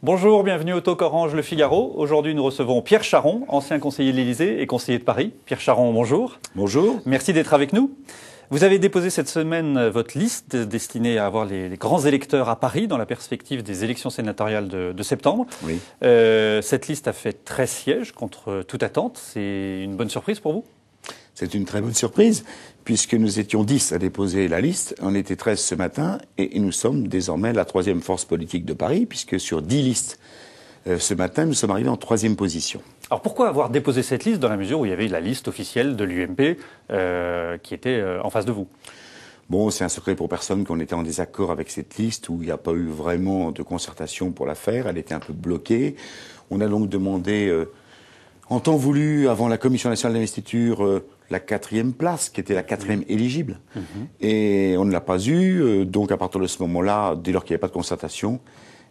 Bonjour, bienvenue au Talk Orange Le Figaro. Aujourd'hui, nous recevons Pierre Charon, ancien conseiller de l'Élysée et conseiller de Paris. Pierre Charon, bonjour. Bonjour. Merci d'être avec nous. Vous avez déposé cette semaine votre liste destinée à avoir les grands électeurs à Paris dans la perspective des élections sénatoriales de septembre. Oui. Cette liste a fait 13 sièges contre toute attente. C'est une bonne surprise pour vous ? C'est une très bonne surprise, puisque nous étions 10 à déposer la liste. On était 13 ce matin, et nous sommes désormais la troisième force politique de Paris, puisque sur 10 listes ce matin, nous sommes arrivés en troisième position. Alors pourquoi avoir déposé cette liste dans la mesure où il y avait la liste officielle de l'UMP qui était en face de vous ? Bon, c'est un secret pour personne qu'on était en désaccord avec cette liste, où il n'y a pas eu vraiment de concertation pour la faire. Elle était un peu bloquée. On a donc demandé, en temps voulu, avant la Commission nationale d'investiture, la 4e place, qui était la 4e éligible. Et on ne l'a pas eue. Donc à partir de ce moment-là, dès lors qu'il n'y avait pas de concertation,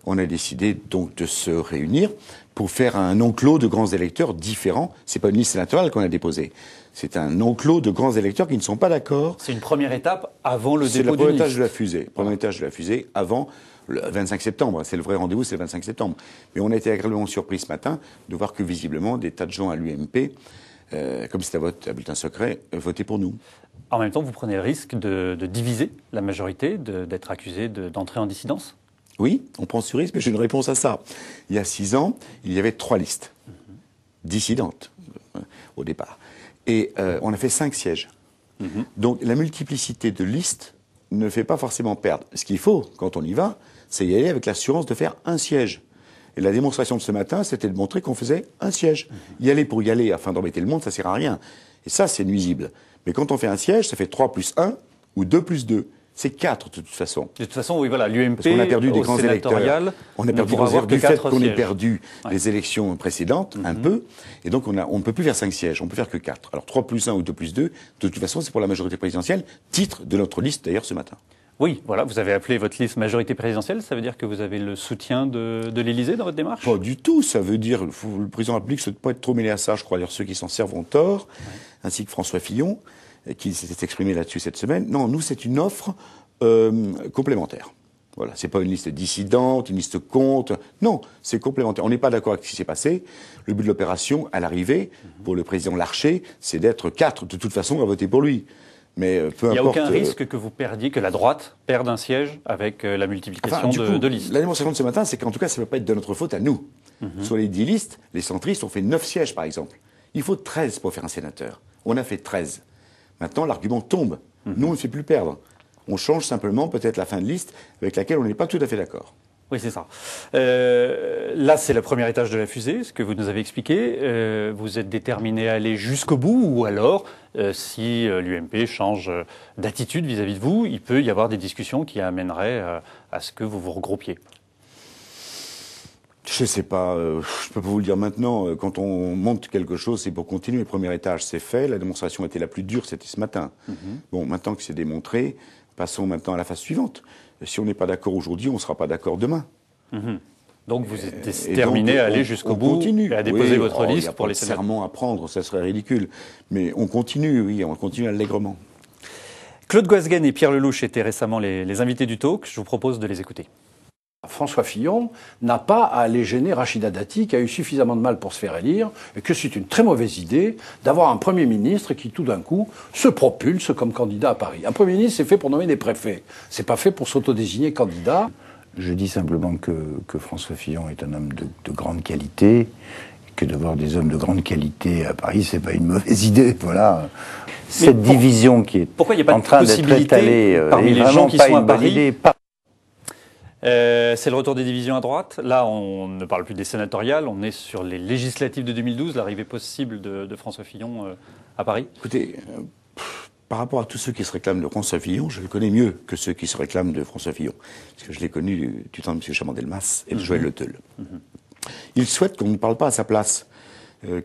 on a décidé donc de se réunir pour faire un enclos de grands électeurs différents. C'est pas une liste sénatoriale qu'on a déposée. C'est un enclos de grands électeurs qui ne sont pas d'accord. C'est une première étape avant le dépôt C'est le d'une premier liste. étage de la fusée. Premier étage de la fusée avant le 25 septembre. C'est le vrai rendez-vous, c'est le 25 septembre. Mais on a été agréablement surpris ce matin de voir que visiblement des tas de gens à l'UMP, comme c'est un vote à bulletin secret, votaient pour nous. En même temps, vous prenez le risque de diviser la majorité, d'être accusé d'entrer en dissidence ? Oui, on prend ce risque, mais j'ai une réponse à ça. Il y a 6 ans, il y avait 3 listes dissidentes au départ. Et on a fait 5 sièges. Donc la multiplicité de listes ne fait pas forcément perdre. Ce qu'il faut, quand on y va, c'est y aller avec l'assurance de faire un siège. Et la démonstration de ce matin, c'était de montrer qu'on faisait un siège. Y aller pour y aller afin d'embêter le monde, ça sert à rien. Et ça, c'est nuisible. Mais quand on fait un siège, ça fait 3 plus 1 ou 2 plus 2. C'est 4 de toute façon. De toute façon, oui, voilà, l'UMP, parce qu'on a perdu des grands électeurs. On a perdu des grands électeurs du fait qu'on ait perdu les élections précédentes, un peu. Et donc, on ne peut plus faire 5 sièges, on peut faire que 4. Alors, 3 plus 1 ou 2 plus 2, de toute façon, c'est pour la majorité présidentielle, titre de notre liste d'ailleurs ce matin. Oui, voilà, vous avez appelé votre liste majorité présidentielle, ça veut dire que vous avez le soutien de l'Élysée dans votre démarche ? Pas du tout, ça veut dire, le président de la République ne doit pas être trop mêlé à ça, je crois, d'ailleurs ceux qui s'en servent ont tort, ainsi que François Fillon, qui s'était exprimé là-dessus cette semaine. Non, nous, c'est une offre complémentaire. Voilà, c'est pas une liste dissidente, une liste contre. Non, c'est complémentaire. On n'est pas d'accord avec ce qui s'est passé. Le but de l'opération, à l'arrivée, pour le président Larcher, c'est d'être 4 de toute façon à voter pour lui. Mais peu importe. Il n'y a aucun risque que vous perdiez, que la droite perde un siège avec la multiplication de listes. La démonstration de ce matin, c'est qu'en tout cas, ça ne peut pas être de notre faute à nous. Sur les 10 listes, les centristes ont fait 9 sièges, par exemple. Il faut 13 pour faire un sénateur. On a fait 13. Maintenant, l'argument tombe. Nous, on ne fait plus perdre. On change simplement peut-être la fin de liste avec laquelle on n'est pas tout à fait d'accord. Oui, c'est ça. Là, c'est le premier étage de la fusée, ce que vous nous avez expliqué. Vous êtes déterminé à aller jusqu'au bout, ou alors, si l'UMP change d'attitude vis-à-vis de vous, il peut y avoir des discussions qui amèneraient à ce que vous vous regroupiez. Je sais pas, je peux pas vous le dire maintenant. Quand on monte quelque chose, c'est pour continuer. Le premier étage, c'est fait. La démonstration était la plus dure, c'était ce matin. Bon, maintenant que c'est démontré, passons maintenant à la phase suivante. Si on n'est pas d'accord aujourd'hui, on ne sera pas d'accord demain. Donc vous êtes déterminé à aller jusqu'au bout et à déposer votre liste pour les sénateurs. Il n'y a pas de serment à prendre, ça serait ridicule. Mais on continue, oui, on continue allègrement. Claude Goisguen et Pierre Lelouch étaient récemment les invités du talk. Je vous propose de les écouter. François Fillon n'a pas à aller gêner Rachida Dati, qui a eu suffisamment de mal pour se faire élire, et que c'est une très mauvaise idée d'avoir un Premier ministre qui, tout d'un coup, se propulse comme candidat à Paris. Un Premier ministre, c'est fait pour nommer des préfets. C'est pas fait pour s'autodésigner candidat. Je dis simplement que François Fillon est un homme de grande qualité, et que d'avoir des hommes de grande qualité à Paris, c'est pas une mauvaise idée. Voilà. Cette division qui est en train d'être étalée parmi les gens qui sont à Paris. C'est le retour des divisions à droite. Là, on ne parle plus des sénatoriales, on est sur les législatives de 2012, l'arrivée possible de François Fillon à Paris. Écoutez, par rapport à tous ceux qui se réclament de François Fillon, je le connais mieux que ceux qui se réclament de François Fillon. Parce que je l'ai connu du temps de M. Chaban-Delmas et de Joël Le Teul. Il souhaite qu'on ne parle pas à sa place,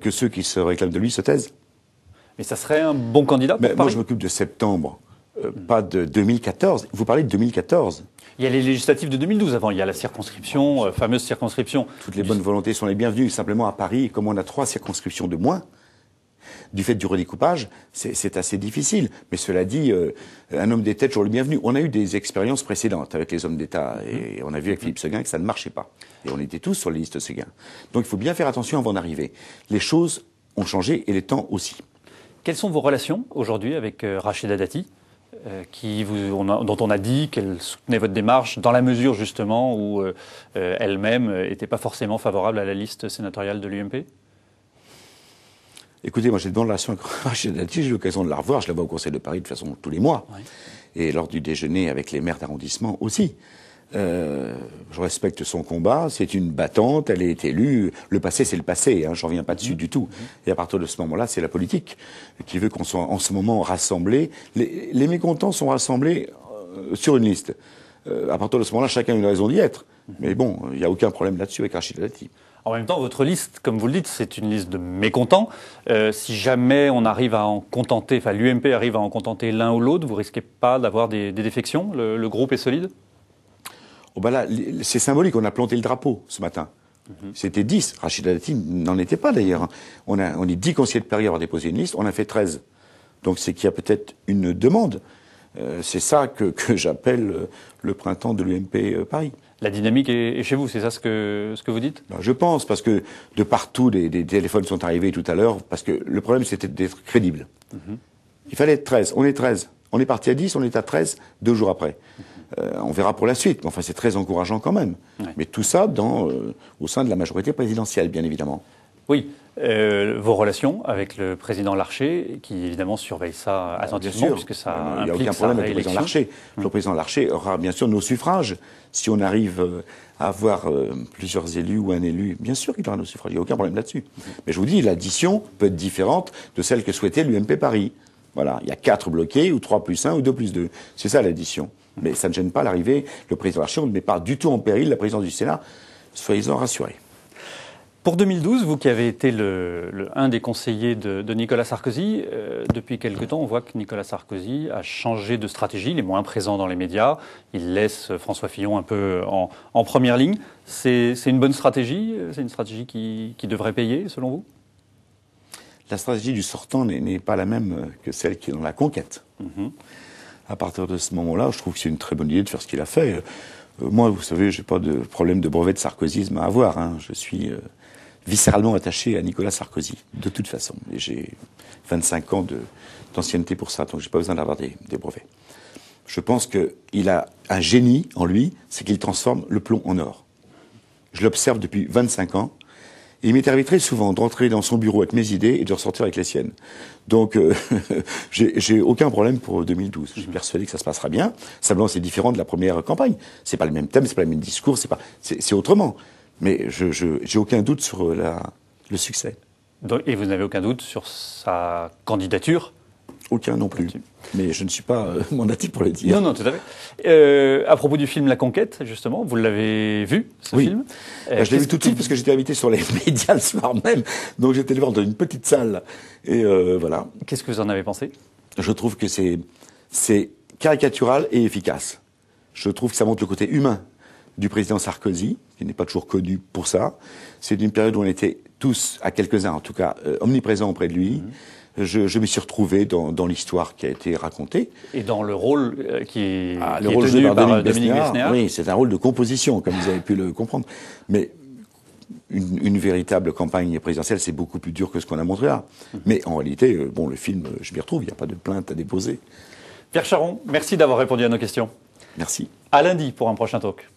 que ceux qui se réclament de lui se taisent. Mais ça serait un bon candidat pour Paris ? Moi, je m'occupe de septembre, pas de 2014. Vous parlez de 2014 ? Il y a les législatives de 2012 avant, il y a la circonscription, fameuse circonscription. Toutes les bonnes volontés sont les bienvenues. Simplement, à Paris, comme on a 3 circonscriptions de moins, Du fait du redécoupage, c'est assez difficile. Mais cela dit, un homme d'État est toujours le bienvenu. On a eu des expériences précédentes avec les hommes d'État, et on a vu avec Philippe Séguin que ça ne marchait pas. Et on était tous sur les listes Séguin. Donc il faut bien faire attention avant d'arriver. Les choses ont changé et les temps aussi. Quelles sont vos relations aujourd'hui avec Rachida Dati, dont on a dit qu'elle soutenait votre démarche dans la mesure justement où elle-même n'était pas forcément favorable à la liste sénatoriale de l'UMP? Écoutez, moi j'ai de bonnes relations avec Rachida Dati, j'ai l'occasion de la revoir, je la vois au Conseil de Paris de toute façon tous les mois. Oui. Et lors du déjeuner avec les maires d'arrondissement aussi. Je respecte son combat, c'est une battante, elle est élue. Le passé, c'est le passé, hein, j'en reviens pas dessus du tout. Et à partir de ce moment-là, c'est la politique qui veut qu'on soit en ce moment rassemblés. Les mécontents sont rassemblés sur une liste. À partir de ce moment-là, chacun a une raison d'y être. Mais bon, il n'y a aucun problème là-dessus avec Rachida Dati. En même temps, votre liste, comme vous le dites, c'est une liste de mécontents. Si jamais on arrive à en contenter, enfin l'UMP arrive à en contenter l'un ou l'autre, vous risquez pas d'avoir des défections? Le groupe est solide? Oh ben là, c'est symbolique, on a planté le drapeau ce matin. C'était 10. Rachida Dati n'en était pas d'ailleurs. On est 10 conseillers de Paris à avoir déposé une liste, on a fait 13. Donc c'est qu'il y a peut-être une demande. C'est ça que j'appelle le printemps de l'UMP Paris. La dynamique est chez vous, c'est ça ce que vous dites? Ben, je pense, parce que de partout, des téléphones sont arrivés tout à l'heure, parce que le problème c'était d'être crédible. Il fallait être 13, on est 13. On est parti à 10, on est à 13, 2 jours après. On verra pour la suite, mais enfin c'est très encourageant quand même. Ouais. Mais tout ça au sein de la majorité présidentielle, bien évidemment. Oui, vos relations avec le président Larcher, qui évidemment surveille ça attentivement, puisque ça il n'y a aucun problème avec le président Larcher. Le président Larcher aura bien sûr nos suffrages. Si on arrive à avoir plusieurs élus ou un élu, bien sûr qu'il aura nos suffrages, il n'y a aucun problème là-dessus. Mais je vous dis, l'addition peut être différente de celle que souhaitait l'UMP Paris. Voilà, il y a 4 bloqués, ou 3 plus 1, ou 2 plus 2. C'est ça l'addition. Mais ça ne gêne pas l'arrivée. Le président Larcher ne met pas du tout en péril la présidence du Sénat. Soyez-en rassurés. Pour 2012, vous qui avez été un des conseillers de Nicolas Sarkozy, depuis quelque temps, on voit que Nicolas Sarkozy a changé de stratégie. Il est moins présent dans les médias. Il laisse François Fillon un peu en première ligne. C'est une bonne stratégie? C'est une stratégie qui devrait payer, selon vous? La stratégie du sortant n'est pas la même que celle qui est dans la conquête. À partir de ce moment-là, je trouve que c'est une très bonne idée de faire ce qu'il a fait. Moi, vous savez, j'ai pas de problème de brevet de sarkozysme à avoir. Hein. Je suis viscéralement attaché à Nicolas Sarkozy, de toute façon. Et j'ai 25 ans d'ancienneté pour ça, donc j'ai pas besoin d'avoir des brevets. Je pense qu'il a un génie en lui, c'est qu'il transforme le plomb en or. Je l'observe depuis 25 ans. Et il m'est arrivé très souvent de rentrer dans son bureau avec mes idées et de ressortir avec les siennes. Donc, j'ai aucun problème pour 2012. Je suis persuadé que ça se passera bien. Simplement, c'est différent de la première campagne. C'est pas le même thème, c'est pas le même discours, c'est autrement. Mais j'ai aucun doute sur le succès. Et vous n'avez aucun doute sur sa candidature? Aucun non plus. Mais je ne suis pas mandaté pour le dire. Non, tout à fait. À propos du film La Conquête, justement, vous l'avez vu, ce film? Je l'ai vu tout de suite parce que j'étais invité sur les médias le soir même. Donc j'étais le voir dans une petite salle. Et voilà. Qu'est-ce que vous en avez pensé? Je trouve que c'est caricatural et efficace. Je trouve que ça montre le côté humain du président Sarkozy, qui n'est pas toujours connu pour ça. C'est une période où on était tous, à quelques-uns en tout cas, omniprésents auprès de lui. Je me suis retrouvé dans l'histoire qui a été racontée. Et dans le rôle qui est joué par Dominique Besnéard. Oui, c'est un rôle de composition, comme vous avez pu le comprendre. Mais une véritable campagne présidentielle, c'est beaucoup plus dur que ce qu'on a montré là. Mais en réalité, le film, je m'y retrouve, il n'y a pas de plainte à déposer. Pierre Charon, merci d'avoir répondu à nos questions. Merci. À lundi pour un prochain talk.